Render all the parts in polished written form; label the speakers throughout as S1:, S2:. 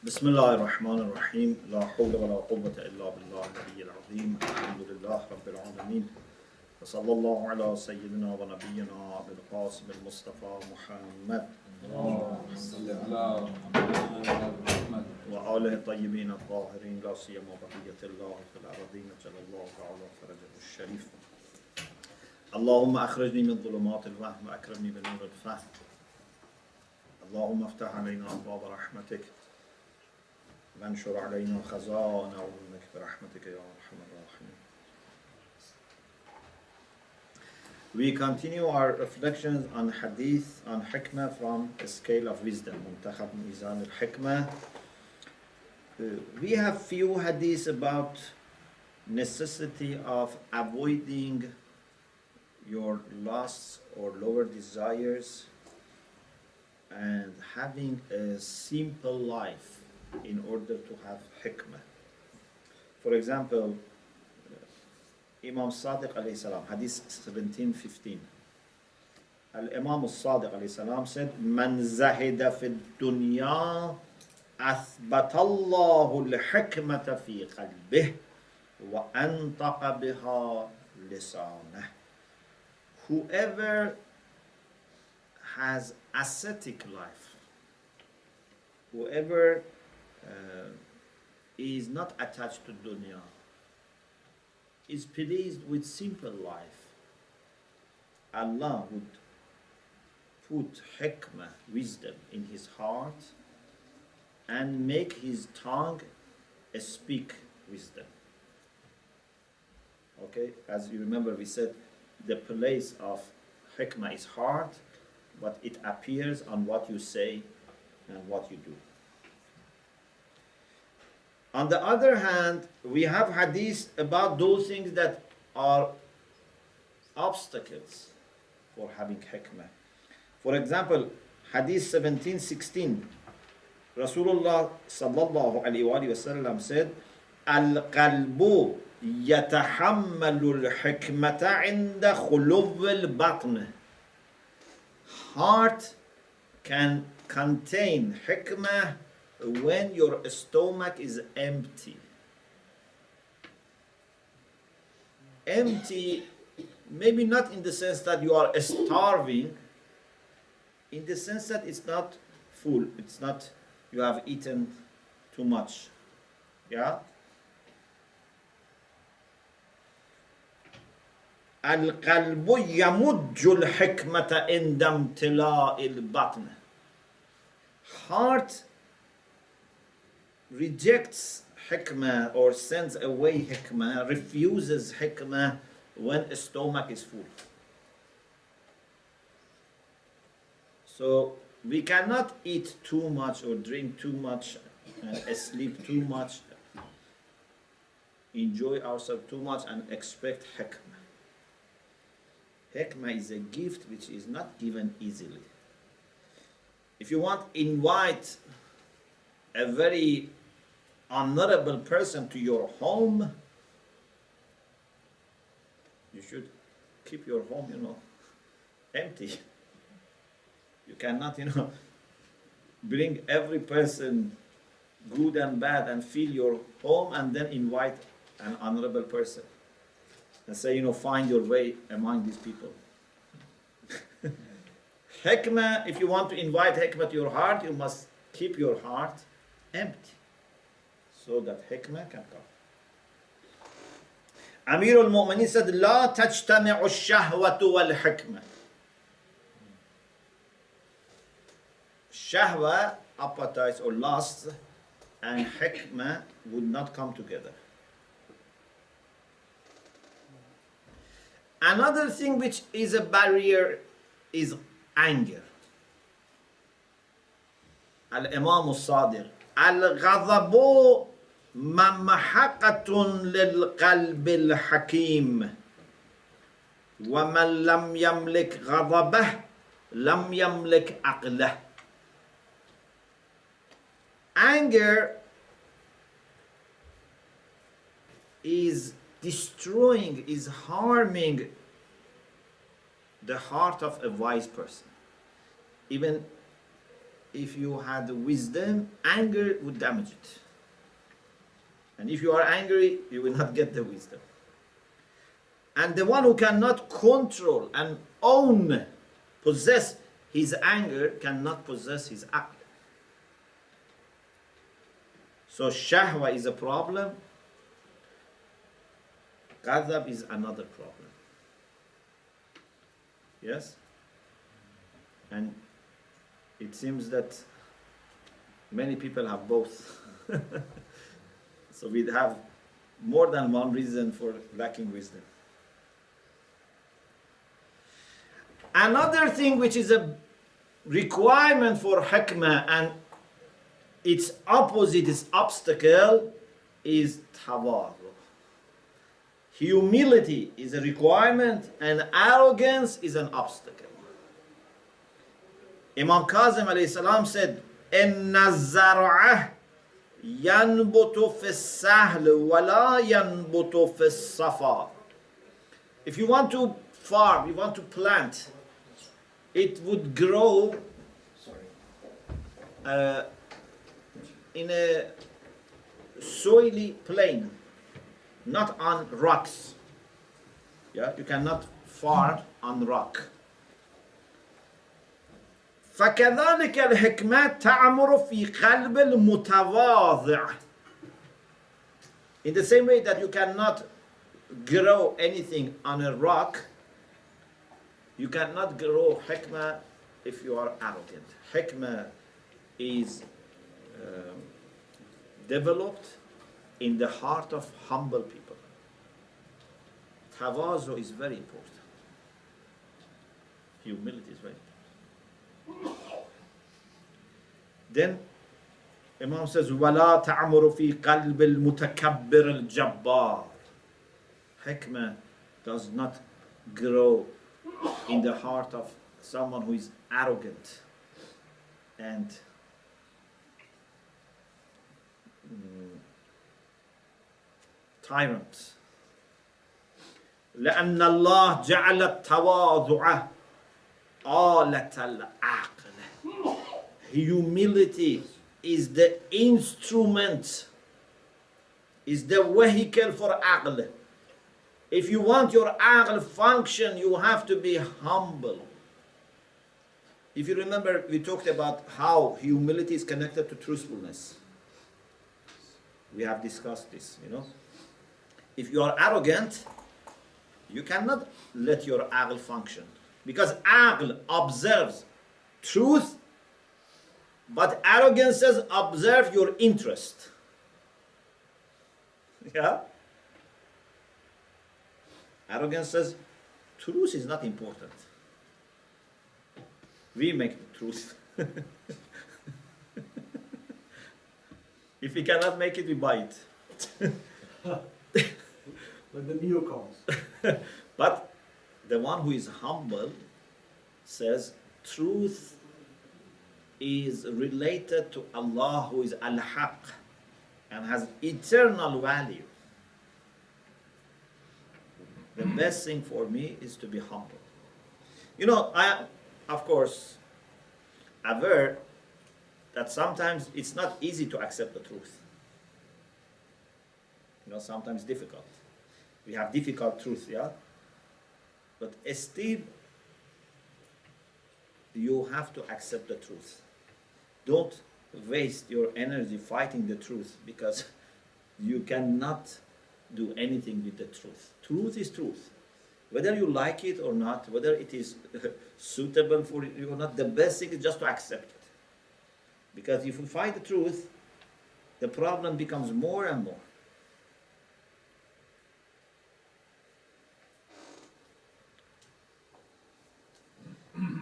S1: بسم الله الرحمن الرحيم لا حول ولا قوة إلا بالله العلي العظيم الحمد لله رب العالمين وصلى الله على سيدنا ونبينا أبي القاسم المصطفى محمد وآله الطيبين الطاهرين لا سيما بقية الله في الأرضين جل الله تعالى فرجه الشريف اللهم أخرجني من ظلمات الوهم وأكرمني بنور الفهم اللهم افتح علينا أبواب رحمتك وانشر علينا خزائن علمك برحمتك يا أرحم الراحمين. We continue our reflections on hadith, on hikmah from a scale of wisdom. Muntakhab Mizan al-Hikmah. We have few hadiths about necessity of avoiding your lusts or lower desires and having a simple life in order to have hikmah. For example, Imam Sadiq alayhi salam, hadith 1715. Al-Imam al-Sadiq alayhi salam said, Man zahida fi dunya athbatallahu al-hikmata fi qalbih wa antaqa biha lisanah. Whoever has ascetic life, whoever is not attached to dunya, is pleased with simple life, Allah would put hikmah, wisdom, in his heart and make his tongue speak wisdom. Okay, as you remember, we said the place of hikmah is heart, but it appears on what you say and what you do. On the other hand, we have hadith about those things that are obstacles for having hikmah. For example, hadith 1716, Rasulullah sallallahu alayhi wa sallam said, Al-qalbu yatahammalu al-hikmata inda khuluw al-batn. Heart can contain hikmah when your stomach is empty. Empty, maybe not in the sense that you are starving, in the sense that it's not full, it's not, you have eaten too much. Yeah? Al-qalbu yamujju al-hikmata inda imtila'i al-batn. Heart rejects hikmah or sends away hikmah, refuses hikmah when a stomach is full. So we cannot eat too much or drink too much and sleep too much, enjoy ourselves too much and expect hikmah. Hikmah is a gift which is not given easily. If you want, invite a very honorable person to your home, you should keep your home, empty. You cannot, bring every person, good and bad, and fill your home and then invite an honorable person and say, find your way among these people. Hikmah, if you want to invite hikmah to your heart, you must keep your heart empty so that hikmah can come. Amir al-Mu'minin said, لا تجتمع الشهوة والحكمة. Shahwa, appetites or lusts, and hikmah would not come together. Another thing which is a barrier is anger. Al-Imam al-Sadiq, al-ghadabu mamhaqatun lil-qalbi al-hakim wa man lam yamlik ghadabah lam yamlik aqlah. Anger is destroying, is harming the heart of a wise person. Even if you had wisdom, anger would damage it. And if you are angry, you will not get the wisdom. And the one who cannot control and own, possess his anger, cannot possess his aql. So shahwa is a problem. Ghadab is another problem. Yes? And it seems that many people have both. So we have more than one reason for lacking wisdom. Another thing which is a requirement for hikmah and its opposite, its obstacle, is tawadu. Humility is a requirement and arrogance is an obstacle. Imam Kazim alayhi salam said, "Inna zar'ah yanbutu fi sahl wa la yanbutu fi safa." If you want to farm, you want to plant, it would grow in a soily plain, not on rocks. Yeah, you cannot farm on rock. فكذلك الحكمة تعمر في قلب المتواضع. In the same way that you cannot grow anything on a rock, you cannot grow hikmah if you are arrogant. Hikmah is developed in the heart of humble people. Tawazu is very important. Humility is very important. Then Imam says, وَلَا تَعْمُرُ فِي قَلْبِ الْمُتَكَبِّرِ الْجَبَّارِ. Hikmah does not grow in the heart of someone who is arrogant and tyrant. لأن الله جعل التواضع آلة العقل. Humility is the instrument, is the vehicle for aql. If you want your aql function, you have to be humble. If you remember, we talked about how humility is connected to truthfulness. We have discussed this, you know. If you are arrogant, you cannot let your aql function. Because aql observes truth, but arrogance says observe your interest. Yeah? Arrogance says truth is not important. We make the truth. If we cannot make it, we buy it.
S2: When the Neo comes.
S1: But the one who is humble says truth is related to Allah, who is Al-Haq and has eternal value. The best thing for me is to be humble. You know, I am, of course, aware that sometimes it's not easy to accept the truth. You know, sometimes difficult. We have difficult truth, yeah? But still, you have to accept the truth. Don't waste your energy fighting the truth, because you cannot do anything with the truth. Truth is truth. Whether you like it or not, whether it is suitable for you or not, the best thing is just to accept it. Because if you fight the truth, the problem becomes more and more.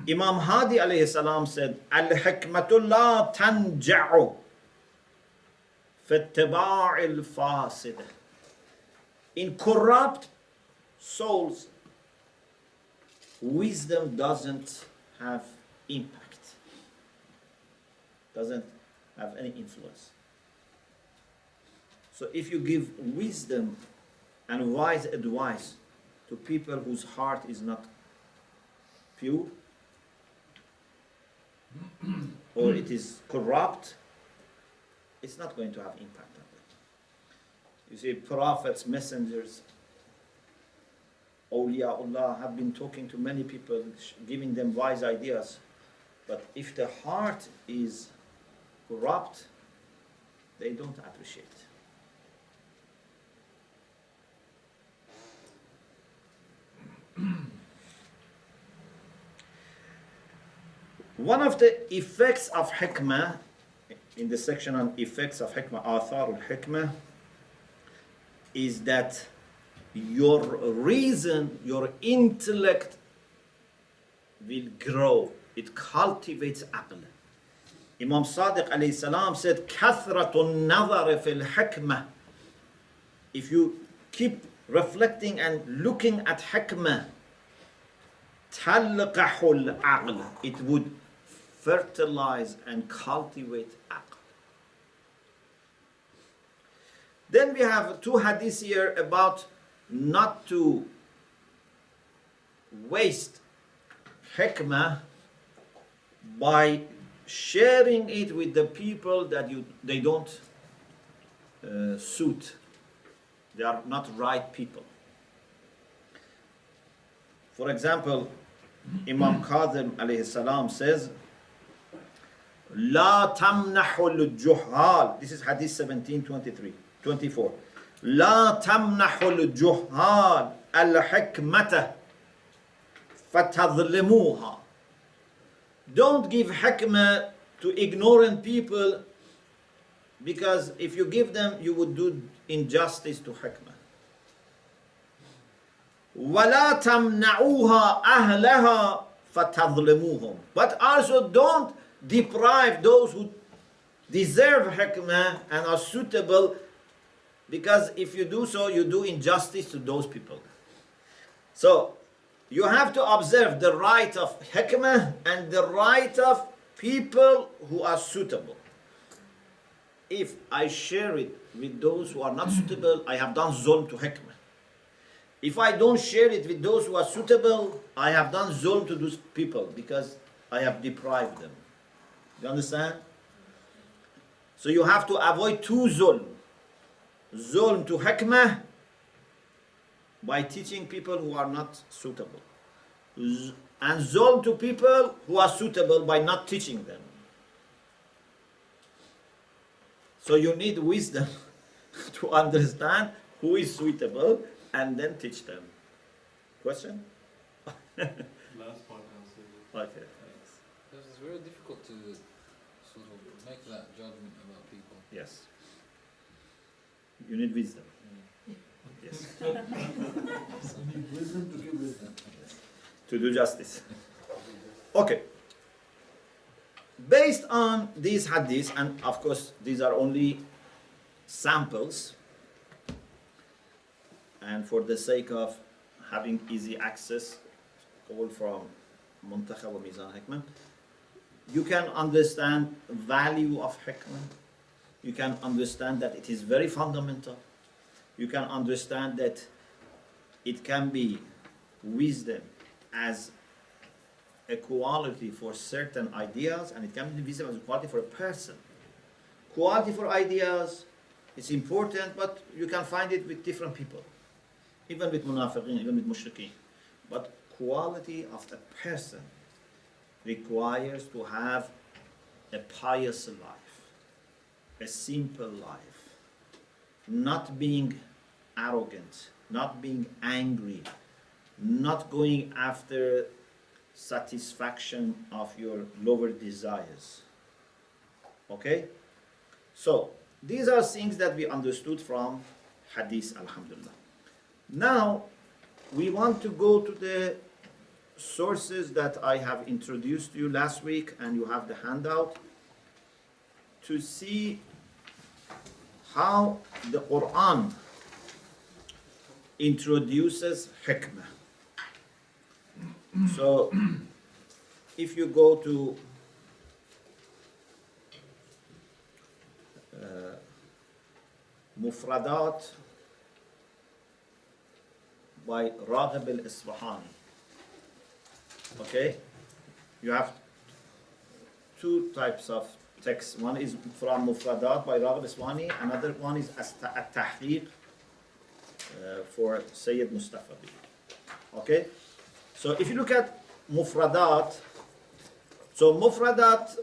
S1: Imam Hadi alayhi salam said, Al-hikmatu la tanja'u fi ittiba'il fasid. In corrupt souls, wisdom doesn't have impact, doesn't have any influence. So if you give wisdom and wise advice to people whose heart is not pure, or it is corrupt, it's not going to have impact on them. You see, prophets, messengers, awliyaullah have been talking to many people, giving them wise ideas. But if the heart is corrupt, they don't appreciate. One of the effects of hikmah, in the section on effects of hikmah, athar al-hikmah, is that your reason, your intellect will grow. It cultivates aql. Imam Sadiq alayhi salam said, "Kathratun nazar fil hikmah." If you keep reflecting and looking at hikmah, talqahul aql, it would fertilize and cultivate aql. Then we have two hadiths here about not to waste hikmah by sharing it with the people that they don't suit. They are not right people. For example, Imam Kazim alayhi salam says, "La tamnahul juhal." This is Hadith 17:24. "La tamnahul juhal al-hikmata fatadlimuha." Don't give hikmah to ignorant people, because if you give them, you would do injustice to hikmah. وَلَا تَمْنَعُوهَا أَهْلَهَا فَتَظْلِمُوهُمْ. But also don't deprive those who deserve hikmah and are suitable, because if you do so, you do injustice to those people. So you have to observe the right of hikmah and the right of people who are suitable. If I share it with those who are not suitable, I have done zulm to hikmah. If I don't share it with those who are suitable, I have done zulm to those people, because I have deprived them. You understand? So you have to avoid two zulm. Zulm to hikmah by teaching people who are not suitable, and zulm to people who are suitable by not teaching them. So you need wisdom to understand who is suitable and then teach them. Question?
S2: Last part answered it.
S1: Okay.
S3: Because it's very difficult to sort of make that judgment about people.
S1: Yes. You need wisdom. Yes.
S4: You need wisdom to give wisdom.
S1: To do justice. Okay. Based on these hadiths, and of course these are only samples, and for the sake of having easy access, all from Muntakhab wa Mizan Hikmah, you can understand value of hikmah. You can understand that it is very fundamental. You can understand that it can be wisdom as a quality for certain ideas, and it can be wisdom as a quality for a person. Quality for ideas is important, but you can find it with different people, even with munafiqeen, even with mushrikeen. But quality of a person requires to have a pious life, a simple life, not being arrogant, not being angry, not going after satisfaction of your lower desires. Okay? So, these are things that we understood from hadith, alhamdulillah. Now, we want to go to the sources that I have introduced to you last week, and you have the handout, to see how the Qur'an introduces hikmah. So, if you go to Mufradat by Raghib al-Isfahani, okay, you have two types of texts. One is from Mufradat by Raghib Iswani, another one is At-Tahqiq for Sayyid Mustafa. Okay? So if you look at Mufradat, so Mufradat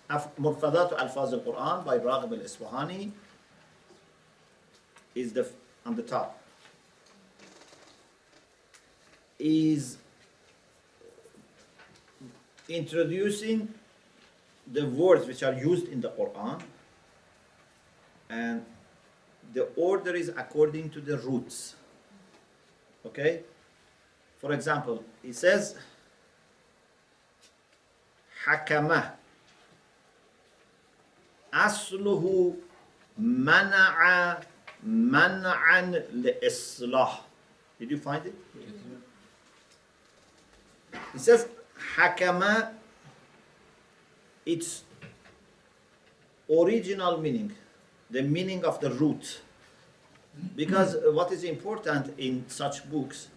S1: Alfaz al-Quran by Raghib al-Iswahani is on the top. Is introducing the words which are used in the Quran, and the order is according to the roots. Okay? For example, it says Hakama Asluhu Mana'a Man'an Li-Islah. Did you find it? It says Hakama, its original meaning, the meaning of the root. Because what is important in such books,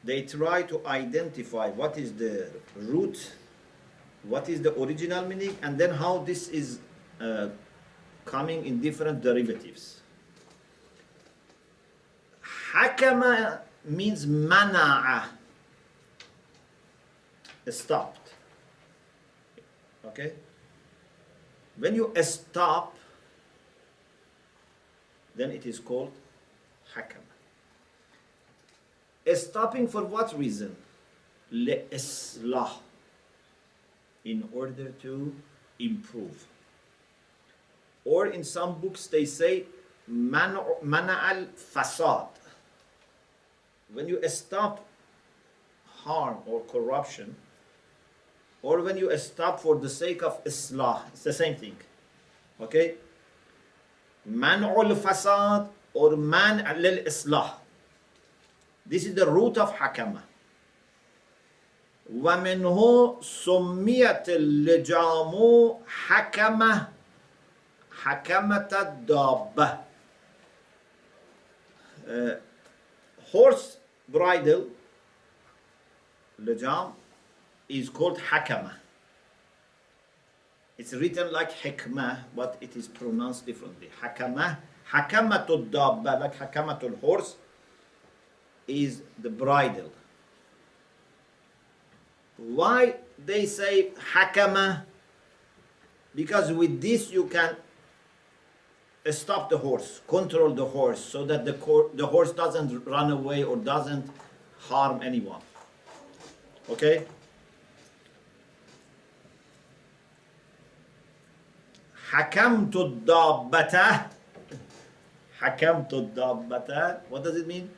S1: they try to identify what is the root, what is the original meaning, and then how this is coming in different derivatives. Hakama means mana'a, stopped. Okay? When you stop, then it is called hakama. Stopping for what reason? Li-islah, in order to improve. Or in some books they say mana al-fasad. When you stop harm or corruption, or when you stop for the sake of islah, it's the same thing. Okay? Man'ul fasad or man' lil islah. This is the root of hakama. وَمِنْهُ سُمِّيَتِ اللِّجَامُ حَكَمَةً حَكَمَةَ الدَّابَّةِ. Horse bridle, lijam, is called hakama. It's written like hikmah, but it is pronounced differently. Hakama, hakamatul dabba, like hakamatul horse, is the bridle. Why they say hakama? Because with this you can stop the horse, control the horse, so that the horse doesn't run away or doesn't harm anyone. Okay? Hakamtu dabbata. Hakamtu dabbata. What does it mean?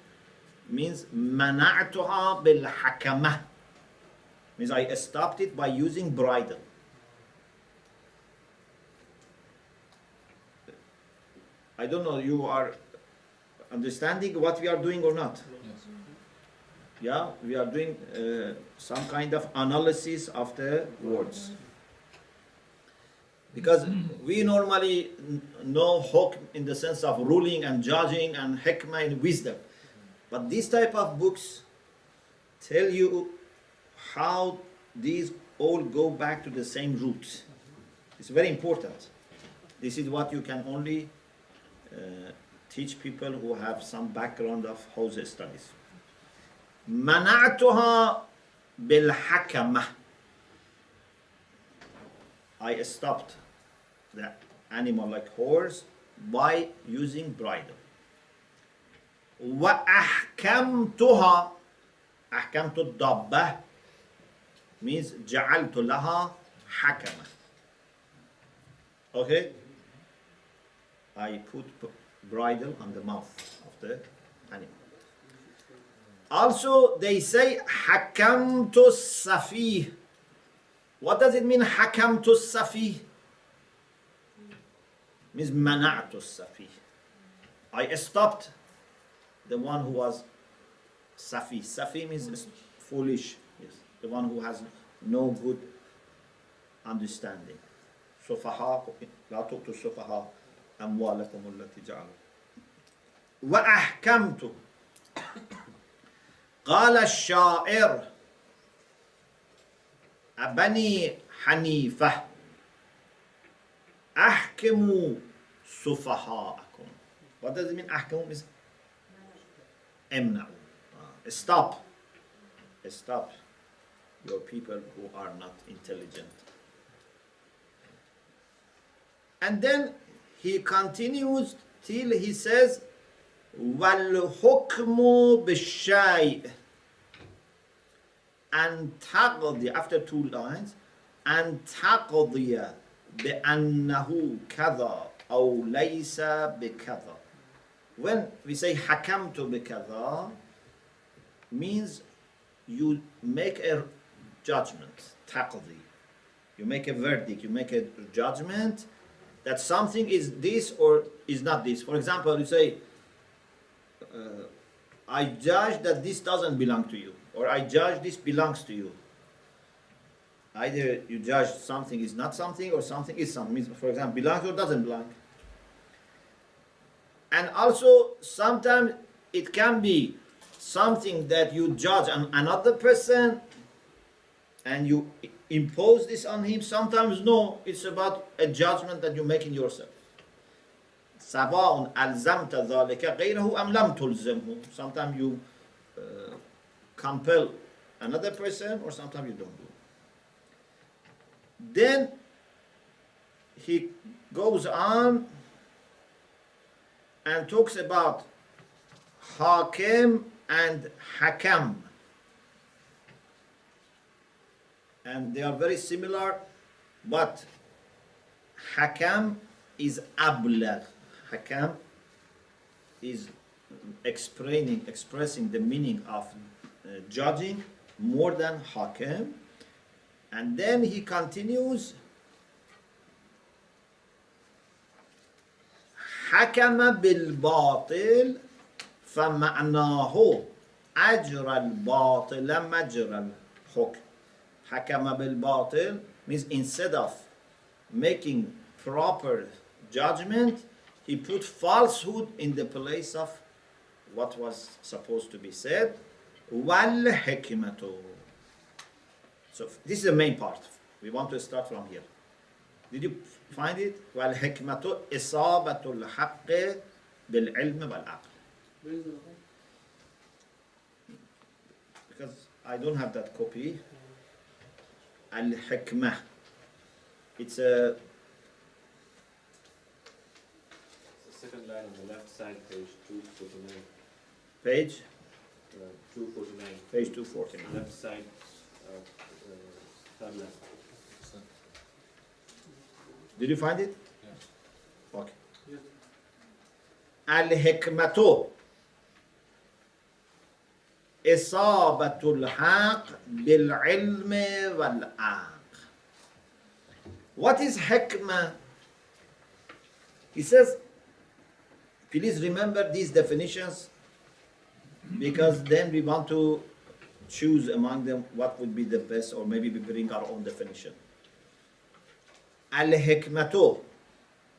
S1: Means mana'tuha bil hakama. Means I stopped it by using bridle. I don't know, you are understanding what we are doing or not?
S3: Yes.
S1: Yeah, we are doing some kind of analysis of the words. Because we normally know hukm in the sense of ruling and judging, and hikmah in wisdom. But this type of books tell you how these all go back to the same roots. It's very important. This is what you can only teach people who have some background of house studies. Mana'tuha bil hakama. I stopped the animal like horse by using bridle. Wa ahkamtuha, ahkamtu dabba means ja'altu laha hakama. Okay? I put bridle on the mouth of the animal. Also, they say hakamtu safi. What does it mean, hakamtu safi? Means mana'tu safi. I stopped the one who was safi. Safi means foolish. Yes, the one who has no good understanding. Sufaha, la tuqtu sufaha amwalakum allati ja'alu. Wa ahkamtu. قال الشاعر أبني حنيفة أحكموا سفهاءكم. What does it mean? أحكموا means امنعوا. Stop your people who are not intelligent. And then he continues till he says وَالْحُكْمُ بِالشَّيْءِ أن تقضي, after 2 lines, أن تقضي بأنه كذا أو ليس بكذا. When we say حكمت بكذا, means you make a judgment, تقضي. You make a verdict, you make a judgment that something is this or is not this. For example, you say, I judge that this doesn't belong to you, or I judge this belongs to you. Either you judge something is not something, or something is something. For example, belongs or doesn't belong. And also, sometimes it can be something that you judge on another person, and you impose this on him. Sometimes no, it's about a judgment that you make in yourself. سواء ألزمت ذلك غيره أم لم تلزمه. Sometimes you compel another person, or sometimes you don't do. Then he goes on and talks about hakim and hakam. And they are very similar, but hakam is ablagh. Hakam is expressing the meaning of judging more than hakim. And then he continues, حكم بالباطل فمعناه أجرى الباطل مجرى الحكم. حكم بالباطل means instead of making proper judgment, he put falsehood in the place of what was supposed to be said. والحكمة. So this is the main part. We want to start from here. Did you find it? والحكمة إصابة الحق بالعلم والعقل.
S4: Where is the book?
S1: Because I don't have that copy. Al-Hikmah. It's a
S2: Second line on the left side, page 249.
S1: page,
S2: 249.
S1: page 249.
S2: Left side, third line.
S3: So,
S1: Did you find it?
S3: yeah.
S1: Okay.
S4: Yes.
S1: Al-Hikmatu إصابة الحق بالعلم والعقل. What is hikmah? He says, please remember these definitions, because then we want to choose among them what would be the best, or maybe we bring our own definition. Al-hikmatu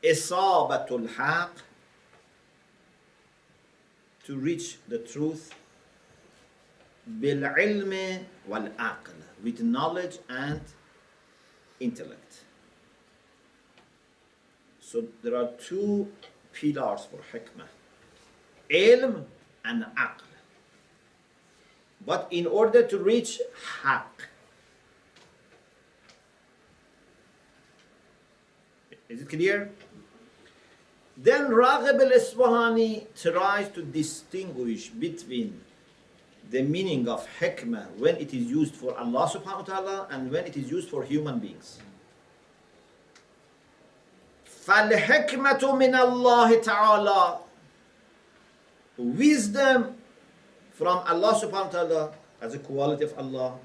S1: isabatul haq, to reach the truth, bil ilmi wal aql, with knowledge and intellect. So there are 2 pillars for hikmah, ilm and aql. But in order to reach haq, is it clear? Then Raghib al-Isfahani tries to distinguish between the meaning of hikmah when it is used for Allah subhanahu wa ta'ala and when it is used for human beings. فَالْحِكْمَةُ مِنَ اللَّهِ تَعَالَى, wisdom from Allah subhanahu wa ta'ala as a quality of Allah.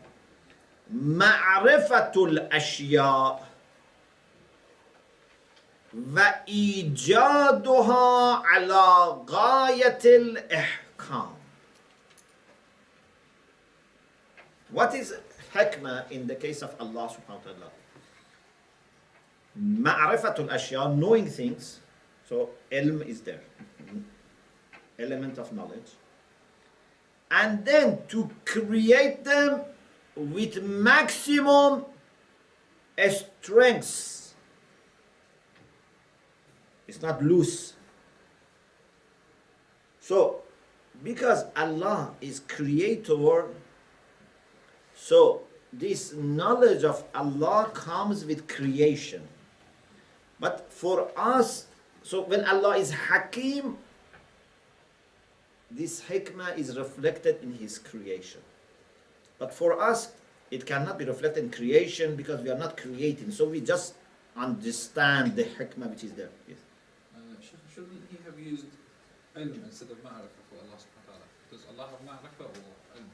S1: مَعْرِفَةُ الْأَشْيَاءِ وَإِيجَادُهَا عَلَى غَايَةِ الْإِحْكَامِ. What is hikmah in the case of Allah subhanahu wa ta'ala? Ma'rifatul ashya, knowing things. So ilm is there, element of knowledge. And then to create them with maximum a strength. It's not loose. So, because Allah is creator, so this knowledge of Allah comes with creation. But for us, so when Allah is Hakim, this hikmah is reflected in His creation. But for us, it cannot be reflected in creation because we are not creating. So we just understand the hikmah which is there. Yes.
S3: Shouldn't he have used ilm instead of ma'rifah for Allah subhanahu wa ta'ala? Does Allah have ma'rifah or ilm?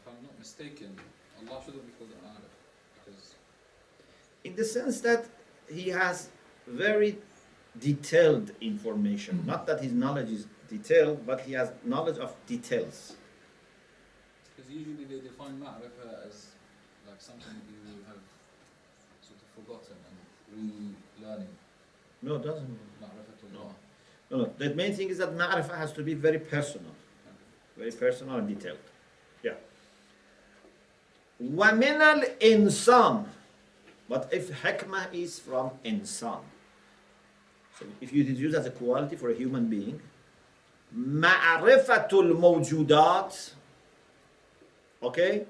S3: If I'm not mistaken, Allah shouldn't be called an arif. Because
S1: In the sense that He has very detailed information. Not that His knowledge is detailed, but He has knowledge of details.
S3: usually they define ma'rifah as like something you have sort of forgotten and relearning.
S1: No, it doesn't.
S3: Ma'rifatullah.
S1: No. The main thing is that ma'rifah has to be very personal. Very personal and detailed. Yeah. وَمِنَ الْإِنسان. But if hikmah is from insan. So if it is used as a quality for a human being, مَعْرِفَةُ الْمَوْجُودَاتِ. Okay?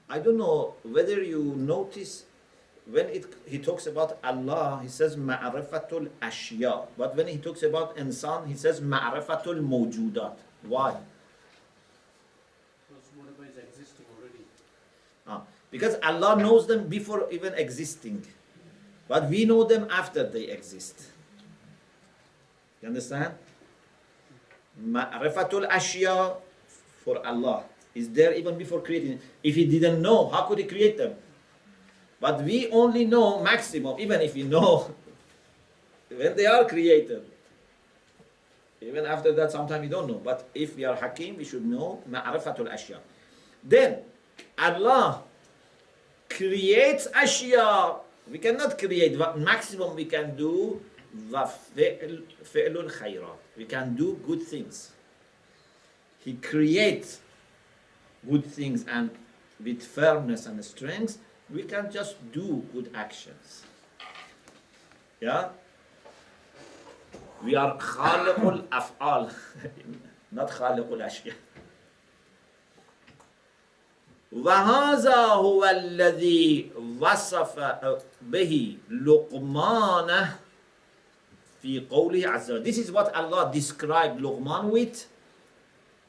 S1: I don't know whether you notice when he talks about Allah, he says ma'rifatul ashya. But when he talks about insan, he says ma'rifatul mawjudat. Why?
S5: Because whatever is existing already.
S1: Because Allah knows them before even existing. But we know them after they exist. You understand? Ma'rifatul ashya for Allah is there even before creating. If he didn't know, how could he create them? But we only know maximum, even if we know when they are created. Even after that, sometimes we don't know. But if we are Hakim, we should know ma'rifatul ashya. Then, Allah creates ashya. We cannot create. What maximum we can do, fi'lul khayrat. We can do good things. He creates good things, and with firmness and strength, we can just do good actions. Yeah? We are khaliqul af'al, not khaliqul ashya. وَهَذَا هُوَ الَّذِي وَصَفَ بِهِ لُقْمَانَ فِي قَوْلِهِ عَزَّ وَجَلَّ. This is what Allah described Luqman with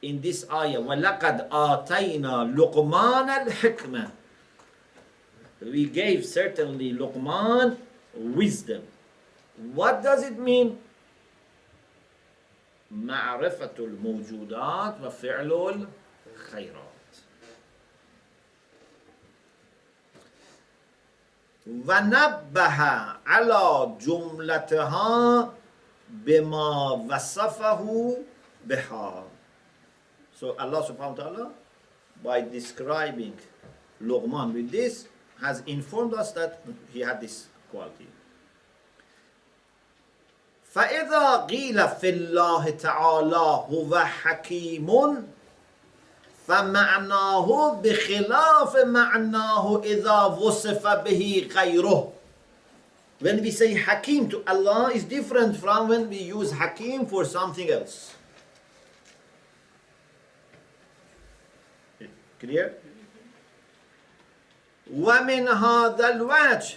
S1: in this ayah. وَلَقَدْ آتَيْنَا لُقْمَانَ الْحِكْمَةِ. We gave certainly Luqman wisdom. What does it mean? معرفة الموجودات وفعل الخيرات. ونبه على جملتها بما وصفه بها. So Allah subhanahu wa ta'ala, by describing Luqman with this, has informed us that he had this quality. فَإِذَا قِيلَ فِي اللَّهِ تَعَالَى هُوَ حَكِيمٌ فَمَعْنَاهُ بِخِلَافِ مَعْنَاهُ إِذَا وُصِفَ بِهِ غَيْرُهُ. When we say Hakim to Allah is different from when we use Hakim for something else. Clear? وَمِنْ هَذَا الْوَجْهِ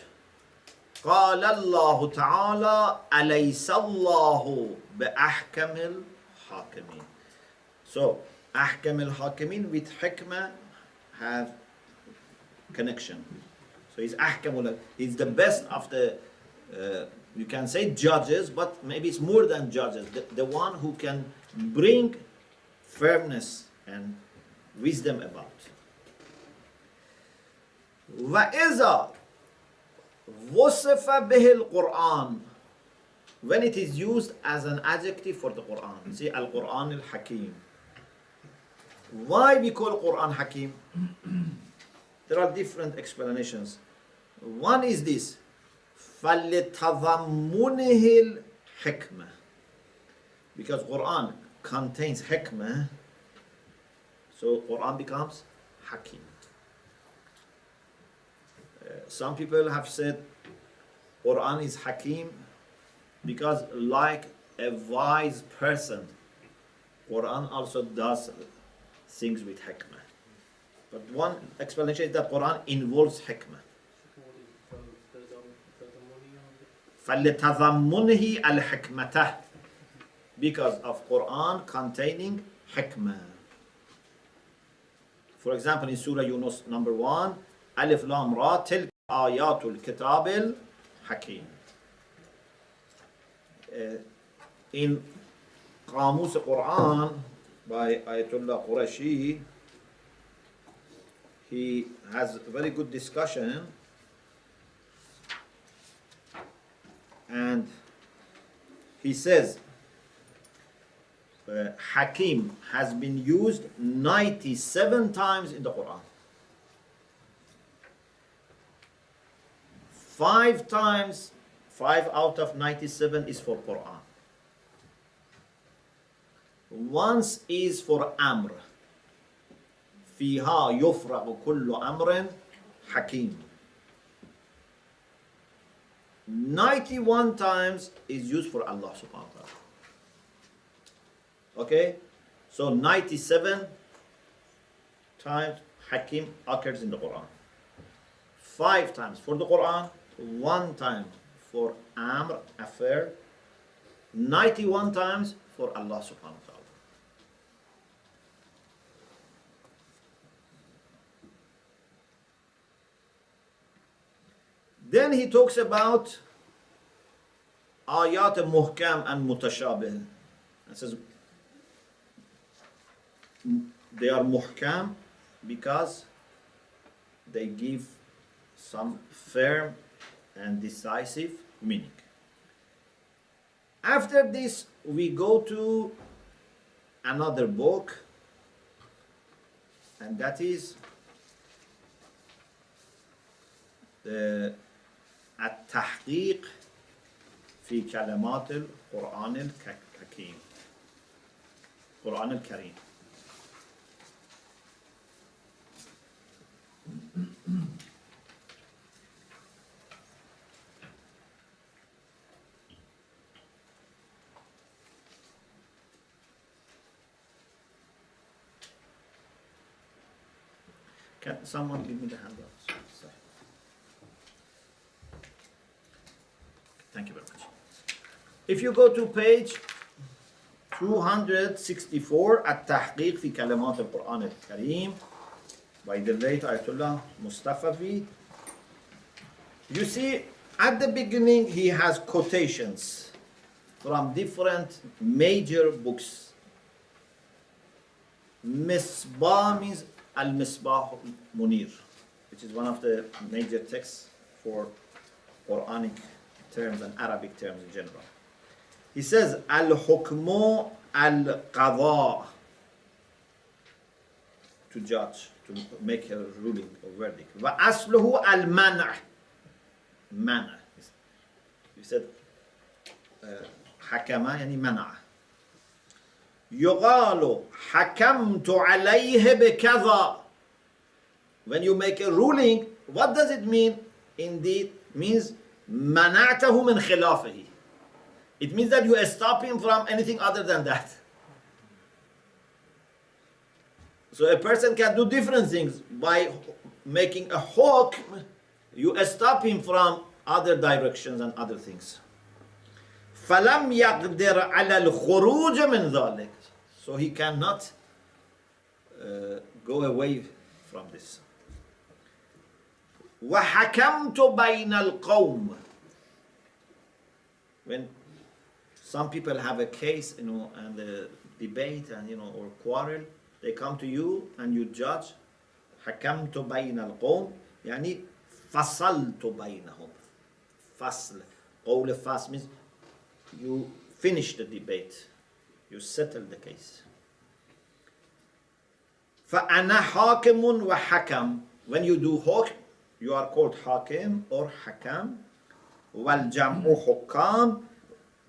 S1: قال الله تعالى أليس الله بأحكم الحاكمين. So أحكم الحاكمين with حكمة have connection. So he's أحكم, he's the best of the you can say judges, but maybe it's more than judges, the one who can bring firmness and wisdom about. وإذا وصف به القرآن, when it is used as an adjective for the Quran. See, Al-Quran al-Hakim. Why we call Quran Hakim? There are different explanations. One is this: فَلِتَضَمُّنِهِ الْحِكْمَةِ. Because Quran contains hikmah, So Quran becomes Hakim. Some people have said Quran is Hakim because like a wise person, Quran also does things with hikmah. But one explanation is that Quran involves hikmah. فَلِتَضَمُّنْهِ الْحِكْمَةَ, because of Quran containing hikmah. For example, in Surah Yunus number 1, Alif Lam Ra tilka ayatul kitabil hakim. In Qamus Quran by Ayatollah Qurashi, he has a very good discussion, and he says Hakim has been used 97 times in the Quran. 5 times, 5 out of 97 is for Quran. Once is for Amr. فيها يفرغ كل أمر حكيم. 91 times is used for Allah subhanahu wa ta'ala. Okay? So 97 times Hakim occurs in the Quran. 5 times for the Quran, 1 time for Amr, affair, 91 times for Allah subhanahu wa ta'ala. Then he talks about ayat muhkam and mutashabih. It says they are muhkam because they give some firm and decisive meaning. After this, we go to another book, and that is the التحقيق في كلمات القرآن الحكيم القرآن الكريم. Can someone give me the handouts? Thank you very much. If you go to page 264, التحقيق في كلمات القرآن الكريم by the late Ayatollah Mustafavi, you see at the beginning he has quotations from different major books. Misbah means Al-Misbah Munir, which is one of the major texts for Quranic terms and Arabic terms in general. He says al-hukmu al-qada, to judge, to make a ruling or verdict. Wa asluhu al-man', man'. He said hakama yani mana'. يقال حكمت عليه بكذا. When you make a ruling, what does it mean? Indeed, means منعته من خلافه. It means that you stop him from anything other than that. So a person can do different things. By making a hukm, you stop him from other directions and other things. فَلَمْ يَقْدِرْ عَلَى الْخُرُوجِ مِنْ ذَلِكَ. So he cannot go away from this. وَحَكَمْتُ بَيْنَ الْقَوْمِ. When some people have a case, and a debate, and or quarrel, they come to you and you judge. حَكَمْتُ بَيْنَ الْقَوْمِ يعني فَصَلْتُ بَيْنَهُم. فصل. قول فصل means you finish the debate, you settle the case. فَأَنَا حَاكِمٌ وَحَكَمٌ. When you do hukm, you are called hakim or hakam. وَالْجَمْعُ حُكَّامٌ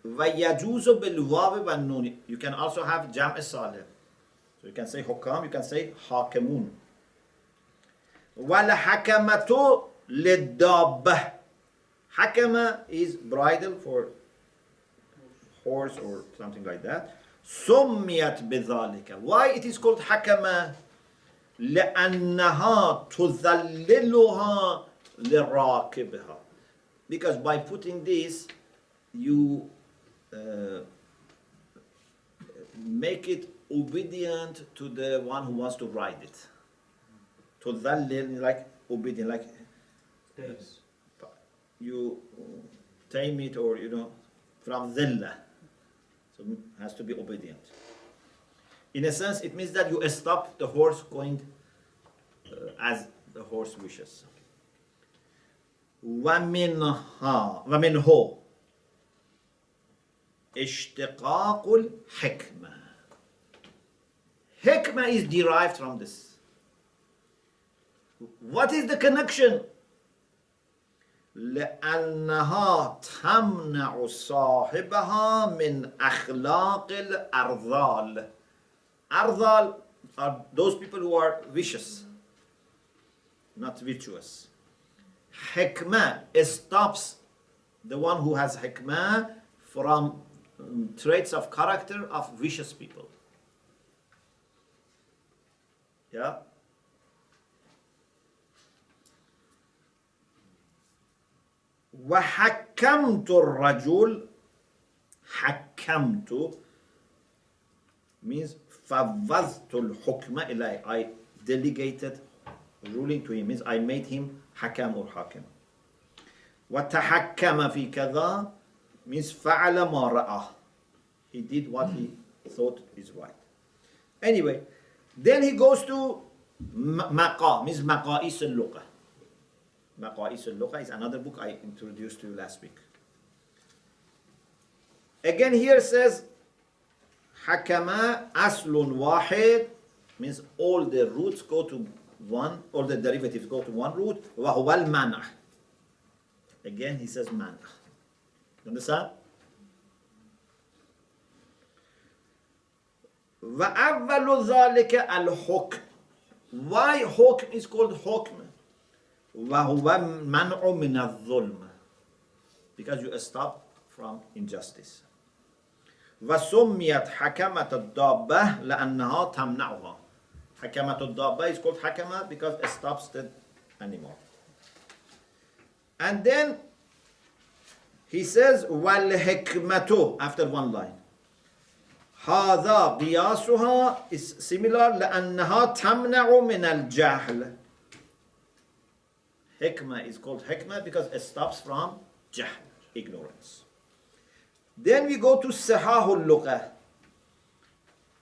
S1: وَيَجُوزُ بِالْوَاوِ وَالنُّونِ. You can also have jam' salih. So So you can say hukam, you can say hakimun. وَالْحَكَمَةُ لِلدَّابَّةِ. Hakama is bridle for horse or something like that. سُمِّيَتْ بِذَلِكَ. Why it is called hakama? لأنها تذللها لراكبها. Because by putting this, you make it obedient to the one who wants to ride it. تذلل, like obedient, like
S5: Days.
S1: you tame it, or from dhilla. So it has to be obedient. In a sense, it means that you stop the horse going as the horse wishes. ومنه اشتقاق الحكمة. Hikmah is derived from this. What is the connection? لأنها تمنع صاحبها من أخلاق الأرذال. Ardhal are those people who are vicious, not virtuous. Hikmah stops the one who has hikmah from traits of character of vicious people. Yeah? وحكمت الرجل. حكمت means فوضت الحكم إليه. I delegated ruling to him, means I made him حكم or حاكم. وتحكم في كذا means فعل ما رأى. He did what he thought is right. Anyway, then he goes to مقا means مقائيس اللغة. مقائيس اللغة is another book I introduced to you last week. Again here says حكما أصل واحد means all the roots go to one, all the derivatives go to one root. وهو المنع. Again he says منع. You understand? وأول ذلك الحكم. Why حكم is called حكم? وهو منع من الظلم. Because you stop from injustice. وسميت حكمة الدابة لأنها تمنعها. حكمة الدابة is called حكمة because it stops the animal. And then he says والحكمة after one line. هذا قياسها is similar لأنها تمنع من الجهل. Hikmah is called hikmah because it stops from jahl, ignorance. Then we go to sahahul luqa.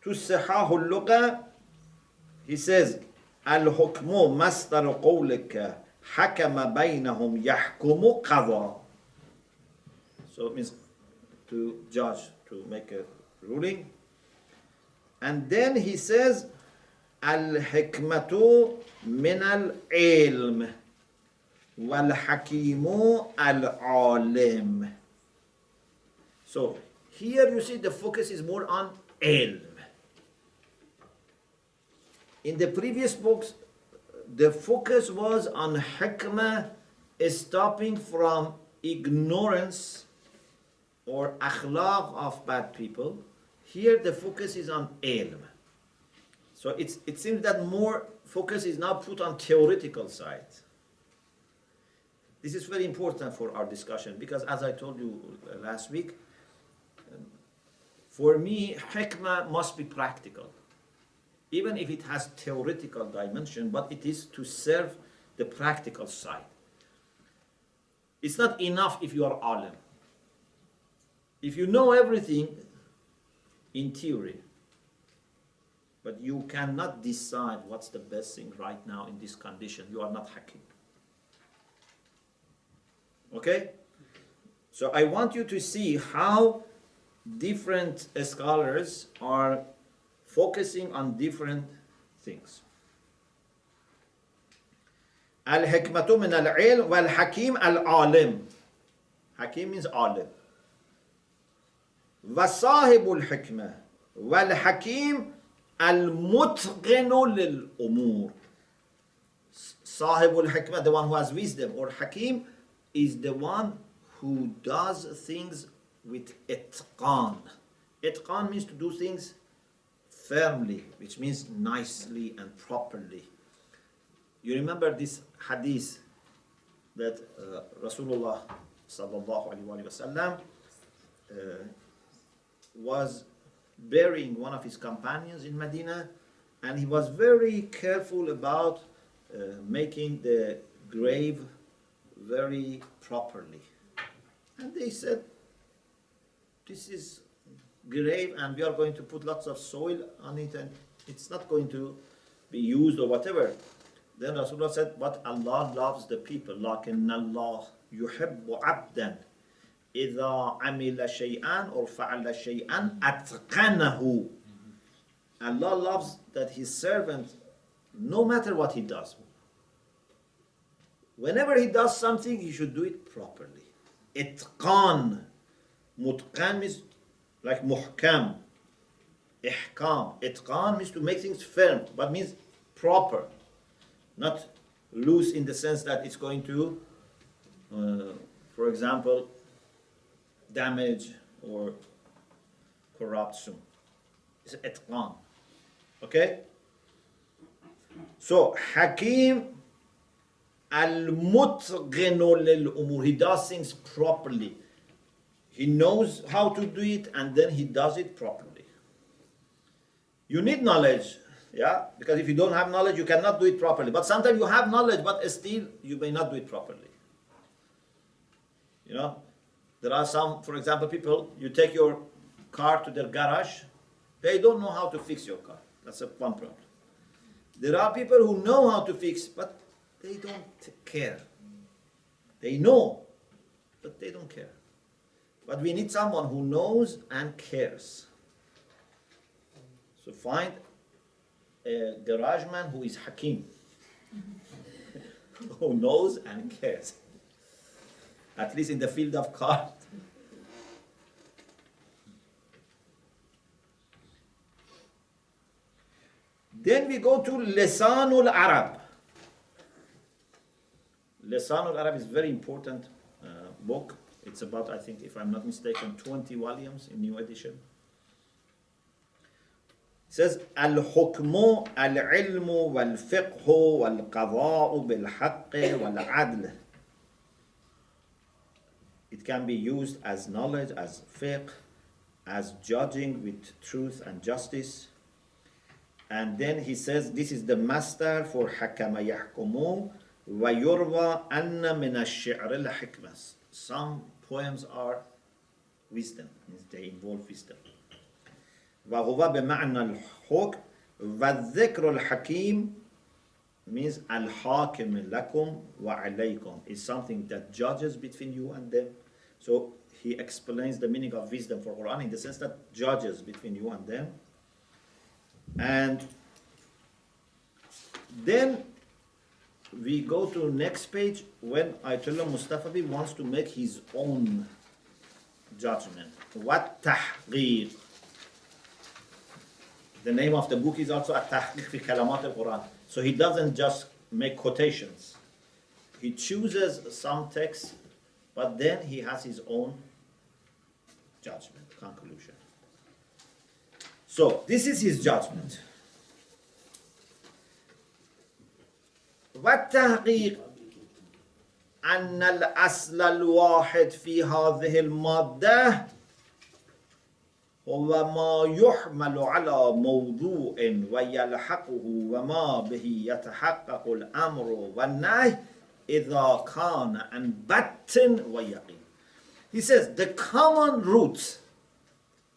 S1: To sahahul luqa, he says, al-hukmu masdar qawlika hakama baynahum yahkumu qadha. So it means to judge, to make a ruling. And then he says, al-hikmatu min al-ilm. وَالْحَكِيمُ الْعَالِمُ. So here you see the focus is more on ilm. In the previous books, the focus was on hikmah, stopping from ignorance or akhlaq of bad people. Here the focus is on ilm. So it seems that more focus is now put on theoretical side. This is very important for our discussion because, as I told you last week, for me, hikmah must be practical. Even if it has theoretical dimension, but it is to serve the practical side. It's not enough if you are alim. If you know everything in theory, but you cannot decide what's the best thing right now in this condition, you are not hakim. Okay? So I want you to see how different scholars are focusing on different things. Al-hikmatu min al-ilm wal-hakim al-alim. Hakim means alim. وَصَاحِبُ الْحِكْمَةِ وَالْحَكِيمُ المتقن للأمور. Sahibul Hikmah, the one who has wisdom, or Hakim, is the one who does things with itqan. Itqan means to do things firmly, which means nicely and properly. You remember this hadith that Rasulullah sallallahu alaihi wasallam was burying one of his companions in Medina, and he was very careful about making the grave very properly. And they said, this is grave and we are going to put lots of soil on it and it's not going to be used or whatever. Then Rasulullah said, but Allah loves the people. لَكِنَّ اللَّهُ يُحِبُّ عَبْدًا إِذَا عَمِلَ شَيْئًا or فَعَلَ شَيْئًا أَتْقَنَهُ. Allah loves that his servant, no matter what he does, whenever he does something, he should do it properly. Itqan. Mutqan means like muhkam. Ihkam. Itqan means to make things firm, but means proper. Not loose in the sense that it's going to, for example, damage or corrupt soon. It's itqan. Okay? So, Hakim al-mutqinu lil-umur. He does things properly. He knows how to do it and then he does it properly. You need knowledge, yeah? Because if you don't have knowledge, you cannot do it properly. But sometimes you have knowledge, but still you may not do it properly. You know? There are some, for example, people, you take your car to their garage, they don't know how to fix your car. That's one problem. There are people who know how to fix, but they don't care. They know, but they don't care. But we need someone who knows and cares. So find a garage man who is Hakim, who knows and cares. At least in the field of cars. Then we go to Lisanul Arab. Lisanul Arab is a very important book. It's about, I think, if I'm not mistaken, 20 volumes in new edition. It says, Al-Hukmu, Al-Ilmu, Wal-Fiqhu, Wal-Qada'u, Bil-Haqqi, Wal-Adl. It can be used as knowledge, as fiqh, as judging with truth and justice. And then he says, this is the master for Hakama Yahkumu, وَيُرْوَى أَنَّ مِنَ الشِّعْرِ الْحِكْمَةِ. Some poems are wisdom, means they involve wisdom. وَهُوَ بِمَعْنَى الْحُكْمِ وَالذِّكْرُ الْحَكِيمِ means al-hakim lakum wa alaykum, is something that judges between you and them. So he explains the meaning of wisdom for Qur'an in the sense that judges between you and them. And then we go to next page when Ayatollah Mustafavi wants to make his own judgment. What tahqiq. The name of the book is also At-Tahqiq fi Kalamat al-Quran. So he doesn't just make quotations. He chooses some text, but then he has his own judgment, conclusion. So this is his judgment. والتحقيق أن الأصل الواحد في هذه المادة هو ما يحمل على موضوع ويلحقه وما به يتحقق الأمر والنهي إذا كان عن بت ويقين. He says the common root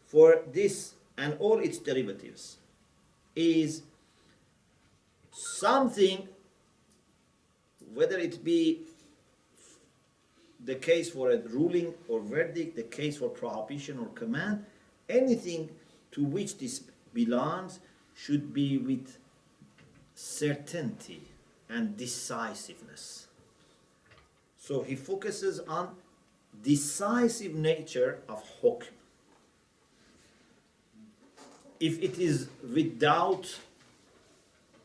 S1: for this and all its derivatives is something, whether it be the case for a ruling or verdict, the case for prohibition or command, anything to which this belongs should be with certainty and decisiveness. So he focuses on decisive nature of hukm. if it is with doubt,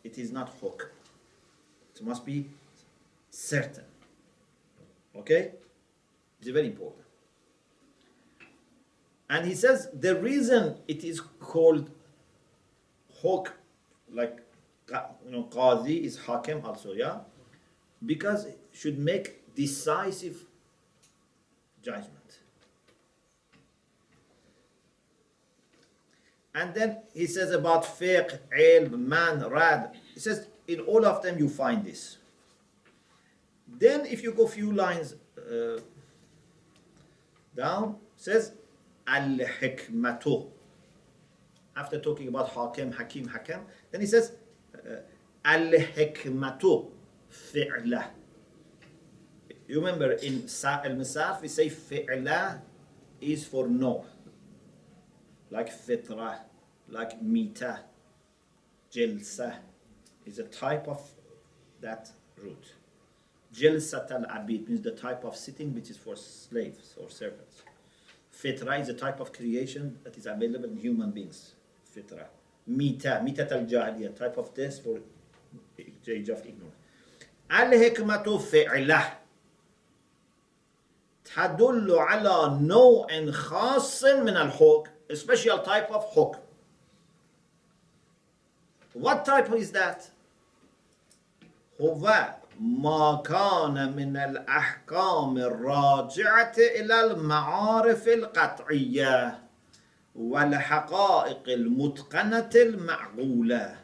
S1: it is not hukm. It must be certain. Okay? It's very important. And he says the reason it is called hukm, like qadi is hakim also, yeah? Because it should make decisive judgment. And then he says about fiqh, ilm, man, rad. He says in all of them you find this. Then if you go few lines down, says al-hikmatu. After talking about hakim, hakim, hakam, then he says al-hikmatu fi'lah. You remember in al-misaf we say fi'lah is for no. Like fitra, like mita, jilsa is a type of that root. Jilsat al-abid means the type of sitting which is for slaves or servants. Fitra is a type of creation that is available in human beings. Fitra. Mitat al-jahiliya, type of death for age of ignorance. Al-hikmatu fi'lah تدل على نوع خاص من الحكم, a special type of hukm. What type is that? هو ما كان من الأحكام الراجعة إلى المعارف القطعية والحقائق المتقنة المعقولة.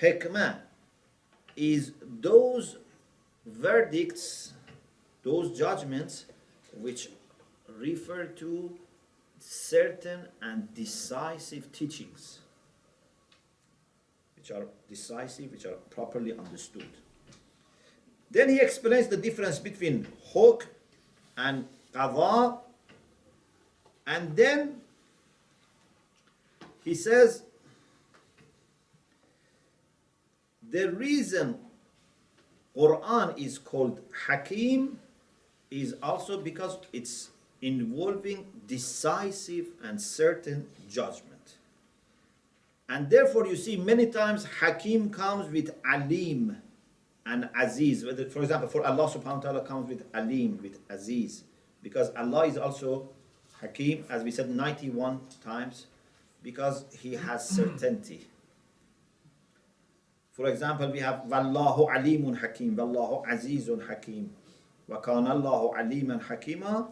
S1: Hikmah is those verdicts, those judgments which refer to certain and decisive teachings, which are decisive, which are properly understood. Then he explains the difference between hukm and qada, and then he says the reason Qur'an is called Hakim is also because it's involving decisive and certain judgment. And therefore you see many times Hakim comes with Alim and Aziz. For example, for Allah subhanahu wa ta'ala comes with Alim, with Aziz. Because Allah is also Hakim, as we said 91 times, because He has certainty. For example, we have Wallahu Alimun Hakim, Wallahu Azizun Hakim, Wa kana Allahu Aliman Hakima.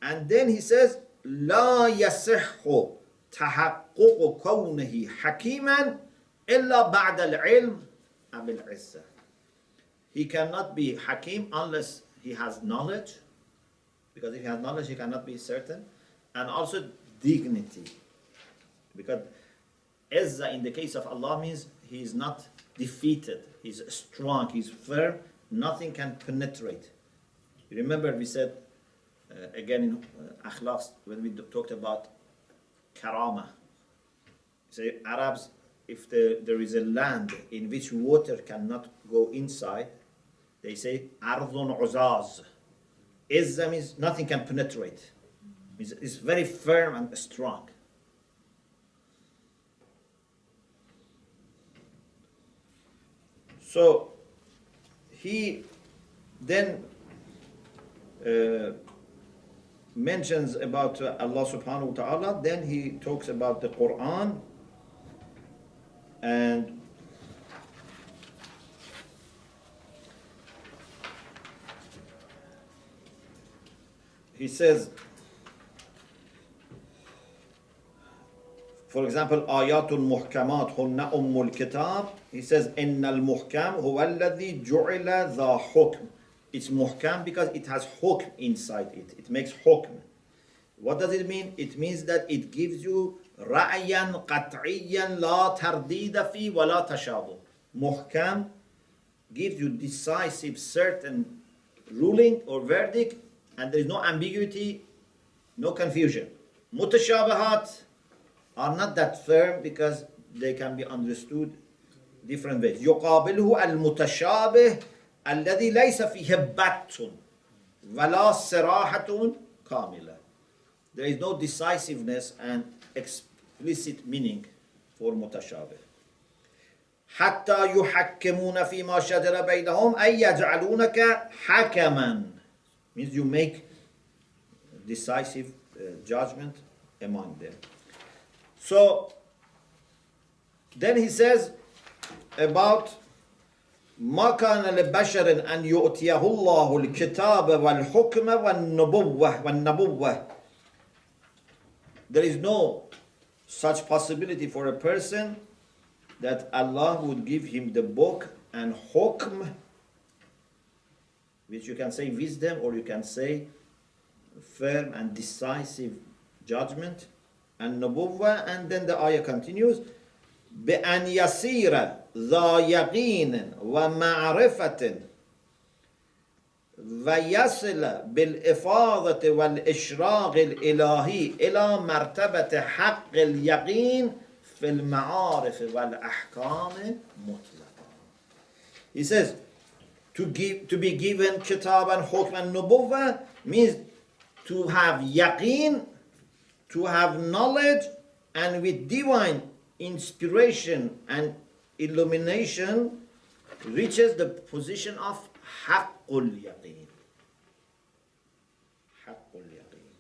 S1: And then he says, La yasihhu tahaqququ kawnihi hakiman illa ba'da al-ilm abil izza. He cannot be Hakim unless he has knowledge, because if he has knowledge he cannot be certain, and also dignity, because Izza in the case of Allah means he is not defeated, he's strong, he's firm, nothing can penetrate. You remember we said again in Akhlaq when we talked about Karama. Say Arabs, if there is a land in which water cannot go inside, they say Ardun Uzaz. Izza means nothing can penetrate. It's very firm and strong. So he then mentions about Allah subhanahu wa ta'ala, then he talks about the Qur'an, and he says, for example, ayatul muhkamat hunna ummul kitab. He says, innal muhkam huwa alladhi ju'ila dha hukm. It's muhkam because it has hukm inside it. It makes hukm. What does it mean? It means that it gives you ra'yan qat'iyyan la tardida fi wa la tashabu. Muhkam gives you decisive, certain ruling or verdict, and there is no ambiguity, no confusion. Mutashabahat are not that firm because they can be understood different ways. يقابله المتشابه الذي ليس فيه بت ولا صراحة كاملة. There is no decisiveness and explicit meaning for mutashabih. حتى يحكمون فيما شجر بينهم أي يجعلونك حكما, means you make decisive judgment among them. So then he says about ما كان لبشر أن يؤتيه الله الكتاب والحكم والنبوة. There is no such possibility for a person that Allah would give him the book and hukm, which you can say wisdom or you can say firm and decisive judgment, and nubuwwah, and then the ayah continues بأن يسير ذا يقين ومعرفة ويصل بالإفاضة والإشراق الإلهي إلى مرتبة حق اليقين في المعارف والأحكام مطلقا. He says to be given kitab and hukm and nubuwwah means to have yaqeen, to have knowledge, and with divine inspiration and illumination reaches the position of haqqul yaqeen. Haqqul yaqeen.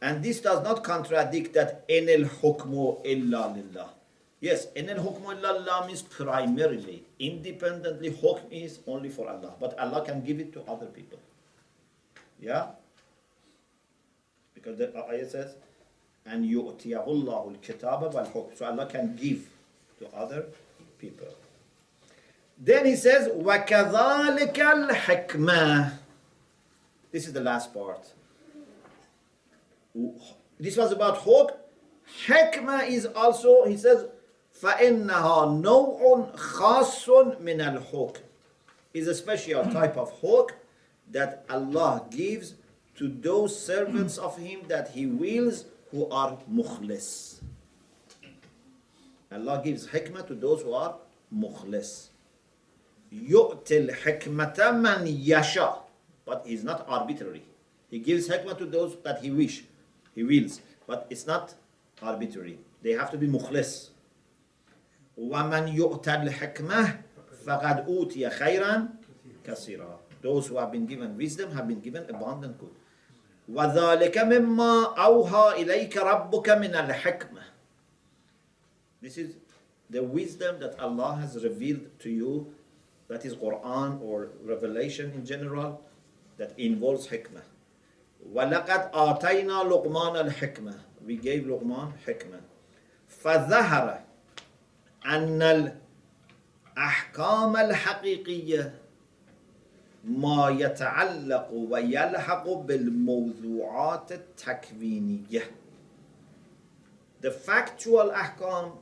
S1: And this does not contradict that enel hukmu illa lillah. Yes, enel hukmu illa lillah means primarily, independently, hukm is only for Allah. But Allah can give it to other people. Yeah? Because the ayah says, and yu'tiyahu Allahu al-kitaba wal-hukm. So Allah can give to other people. Then he says, وَكَذَلِكَ الْحِكْمَةِ. This is the last part. This was about hukm. Hikmah is also, he says, فَإِنَّهَا نَوْعٌ خَاصٌ مِنَ الْحُكْمِ. Is a special type of hukm that Allah gives to those servants of Him that He wills who are mukhlis. Allah gives hikmah to those who are mukhlis. يُؤْتِ الْحِكْمَةَ مَنْ يَشَاءُ. But He is not arbitrary. He gives hikmah to those that He wills. But it's not arbitrary. They have to be mukhlis. وَمَنْ يُؤْتَ الْحِكْمَةَ فَقَدْ أُوتِيَ خَيْرًا كَثِيرًا. Those who have been given wisdom have been given abundant good. وَذَلِكَ مِمَّا أَوْحَى إِلَيْكَ رَبُّكَ مِنَ الْحِكْمَةِ. This is the wisdom that Allah has revealed to you, that is Qur'an or revelation in general, that involves hikmah. وَلَقَدْ آتَيْنَا لُقْمَانَ الْحِكْمَةِ. We gave Luqman hikmah. فَظَهَرَ أَنَّ الْأَحْكَامَ الْحَقِيقِيَّةِ ما يتعلق ويلحق بالموضوعات التكوينية. The factual ahkam,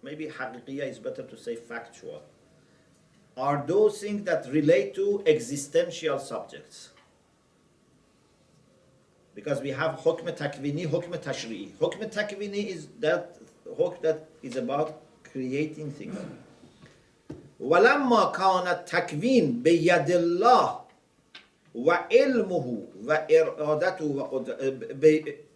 S1: maybe حقيقية is better to say factual, are those things that relate to existential subjects. Because we have hukm takwini, hukm tashri'i. Hukm takwini is that hukm that is about creating things. ولما كان التكوين بيد الله وعلمه وإرادته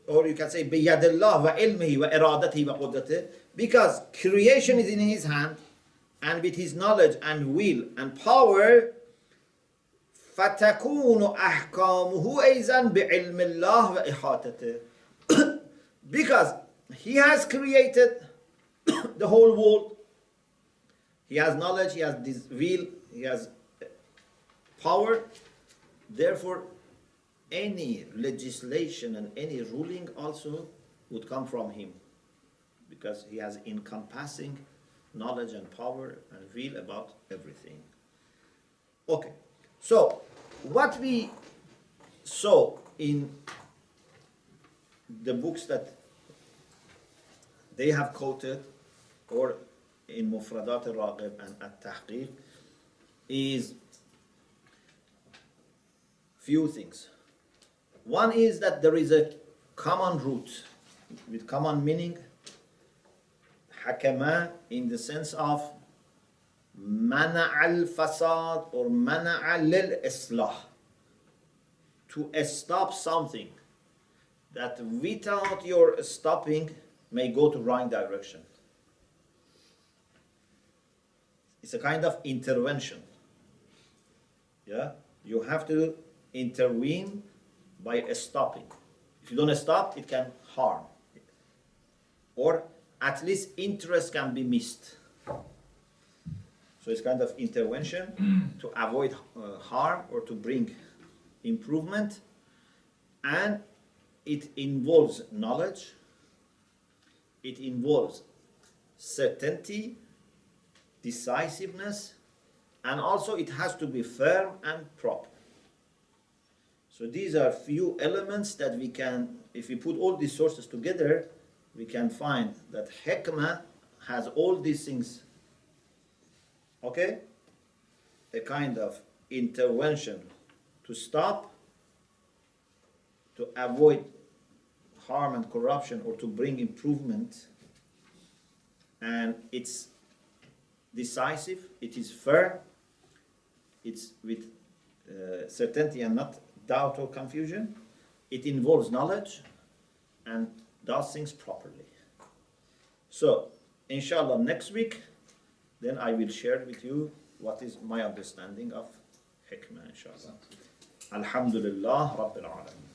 S1: or you can say بيد الله وعلمه وإرادته وقدرته, because creation is in His hand and with His knowledge and will and power, فتكون أحكامه أيضا بعلم الله وإحاطته. Because He has created the whole world. He has knowledge, He has this will, He has power. Therefore, any legislation and any ruling also would come from Him, because He has encompassing knowledge and power and will about everything. Okay, so what we saw in the books that they have quoted, or in Mufradat al-Raqib and At-Tahqiq, is few things. One is that there is a common root with common meaning, hakama, in the sense of mana al-fasad or mana lil-islah, to stop something that without your stopping may go to wrong direction. It's a kind of intervention. Yeah, you have to intervene by stopping. If you don't stop, it can harm, or at least interest can be missed. So it's kind of intervention to avoid harm or to bring improvement, and it involves knowledge, it involves certainty, decisiveness, and also it has to be firm and proper. So these are few elements that we can, if we put all these sources together, we can find that hikmah has all these things. Okay? A kind of intervention to stop, to avoid harm and corruption, or to bring improvement. And it's decisive, it is firm, it's with certainty and not doubt or confusion. It involves knowledge and does things properly. So, inshallah, next week, then I will share with you what is my understanding of hikmah, inshallah. Alhamdulillah Rabbil Alameen.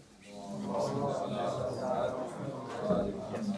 S1: Yes.